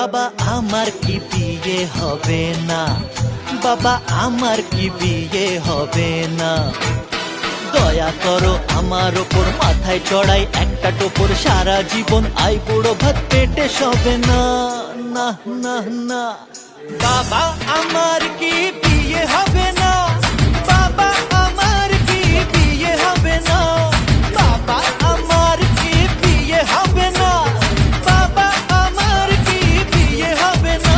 বাবা আমার কি বিয়ে হবে না, বাবা আমার কি বিয়ে হবে না। দয়া করো আমার ওপর, মাথায় চড়াই একটা টোপর, সারা জীবন আই বুড়ো ভাত পেটে সবে না। না না না, বাবা আমার কি বিয়ে হবে না, বাবা আমার কি বিয়ে হবে না, বাবা আমার কি বিয়ে হবে না, বাবা আমার কি বিয়ে হবে না।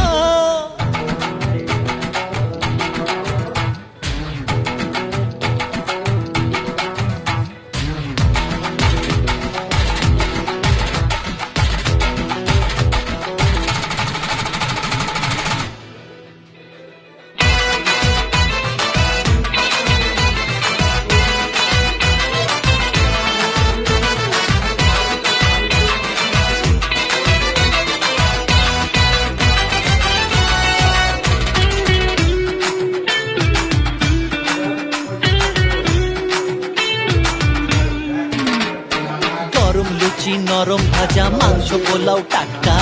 গরম লুচি, নরম ভাজা, মাংস পোলাও টাটকা।